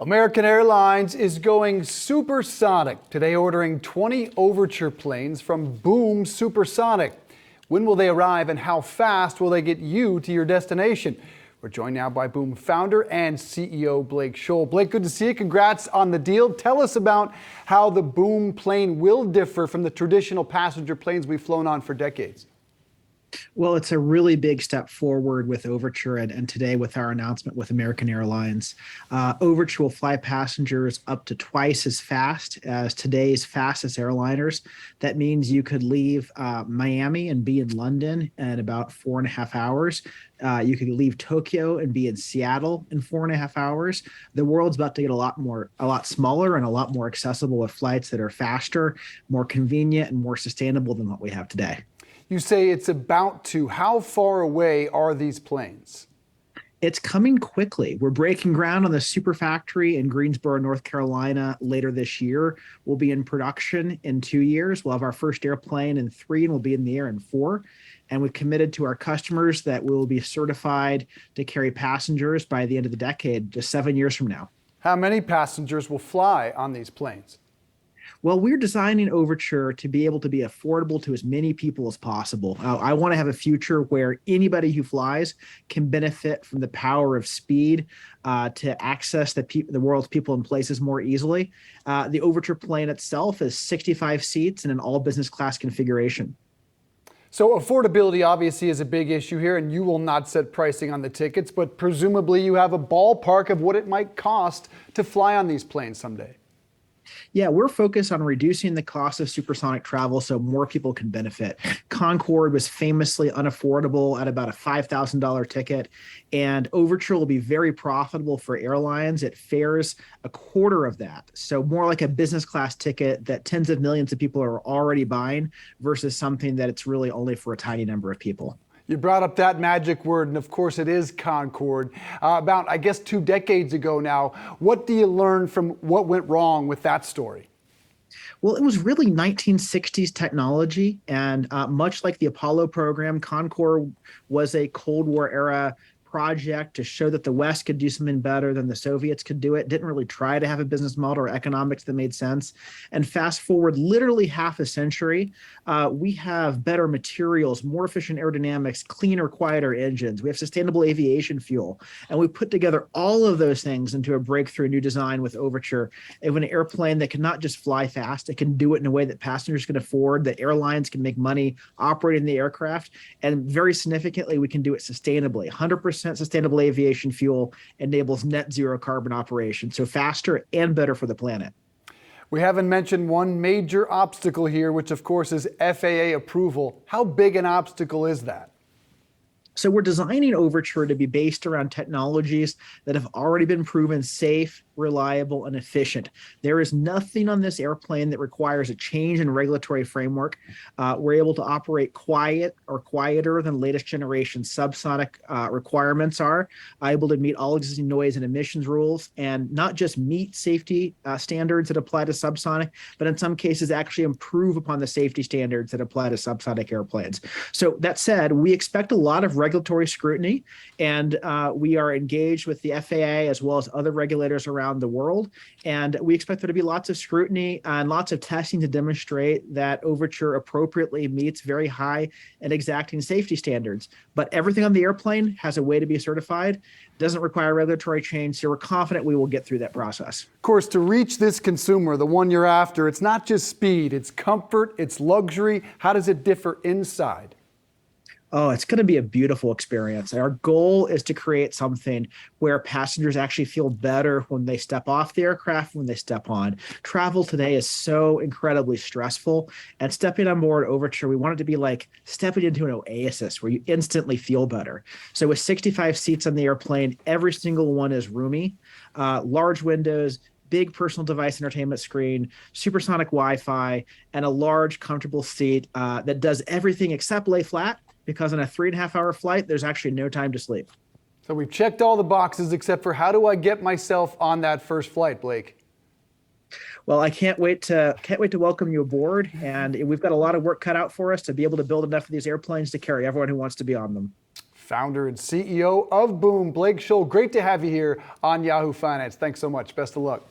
American Airlines is going supersonic today, ordering 20 Overture planes from Boom Supersonic. When will they arrive and how fast will they get you to your destination? We're joined now by Boom founder and CEO Blake Scholl. Blake, good to see you. Congrats on the deal. Tell us about how the Boom plane will differ from the traditional passenger planes we've flown on for decades. Well, it's a really big step forward with Overture and today with our announcement with American Airlines. Overture will fly passengers up to twice as fast as today's fastest airliners. That means you could leave Miami and be in London in about 4.5 hours. You could leave Tokyo and be in Seattle in 4.5 hours. The world's about to get a lot smaller and a lot more accessible with flights that are faster, more convenient, and more sustainable than what we have today. You say it's about to. How far away are these planes? It's coming quickly. We're breaking ground on the super factory in Greensboro, North Carolina later this year. We'll be in production in 2 years. We'll have our first airplane in 3 and we'll be in the air in 4. And we've committed to our customers that we will be certified to carry passengers by the end of the decade, just 7 years from now. How many passengers will fly on these planes? Well, we're designing Overture to be able to be affordable to as many people as possible. I want to have a future where anybody who flies can benefit from the power of speed to access the world's people and places more easily. The Overture plane itself is 65 seats in an all business class configuration. So affordability obviously is a big issue here, and you will not set pricing on the tickets, but presumably you have a ballpark of what it might cost to fly on these planes someday. Yeah, we're focused on reducing the cost of supersonic travel so more people can benefit. Concorde was famously unaffordable at about a $5,000 ticket, and Overture will be very profitable for airlines. It fares a quarter of that, so more like a business class ticket that tens of millions of people are already buying versus something that it's really only for a tiny number of people. You brought up that magic word, and of course it is Concorde. About, I guess, 2 decades ago now, what do you learn from what went wrong with that story? Well, it was really 1960s technology, and much like the Apollo program, Concorde was a Cold War era project to show that the West could do something better than the Soviets could do it. Didn't really try to have a business model or economics that made sense. And fast forward literally half a century, we have better materials, more efficient aerodynamics, cleaner, quieter engines. We have sustainable aviation fuel. And we put together all of those things into a breakthrough new design with Overture of an airplane that can not just fly fast, it can do it in a way that passengers can afford, that airlines can make money operating the aircraft. And very significantly, we can do it sustainably. 100% sustainable aviation fuel enables net zero carbon operation, so faster and better for the planet. We haven't mentioned one major obstacle here, which of course is FAA approval. How big an obstacle is that? So we're designing Overture to be based around technologies that have already been proven safe, reliable, and efficient. There is nothing on this airplane that requires a change in regulatory framework. We're able to operate quiet or quieter than latest generation subsonic requirements are, able to meet all existing noise and emissions rules, and not just meet safety standards that apply to subsonic, but in some cases actually improve upon the safety standards that apply to subsonic airplanes. So that said, we expect a lot of regulatory scrutiny, and we are engaged with the FAA as well as other regulators around the world. And we expect there to be lots of scrutiny and lots of testing to demonstrate that Overture appropriately meets very high and exacting safety standards. But everything on the airplane has a way to be certified, doesn't require regulatory change, so we're confident we will get through that process. Of course, to reach this consumer, the one you're after, it's not just speed, it's comfort, it's luxury. How does it differ inside? Oh, it's going to be a beautiful experience. Our goal is to create something where passengers actually feel better when they step off the aircraft, when they step on. Travel today is so incredibly stressful, and stepping on board Overture, we want it to be like stepping into an oasis where you instantly feel better. So with 65 seats on the airplane, every single one is roomy, large windows, big personal device entertainment screen, supersonic Wi-Fi, and a large, comfortable seat that does everything except lay flat, because on a 3.5-hour flight, there's actually no time to sleep. So we've checked all the boxes except for how do I get myself on that first flight, Blake? Well, I can't wait to welcome you aboard, and we've got a lot of work cut out for us to be able to build enough of these airplanes to carry everyone who wants to be on them. founder and CEO of Boom, Blake Scholl. Great to have you here on Yahoo Finance. Thanks so much. Best of luck.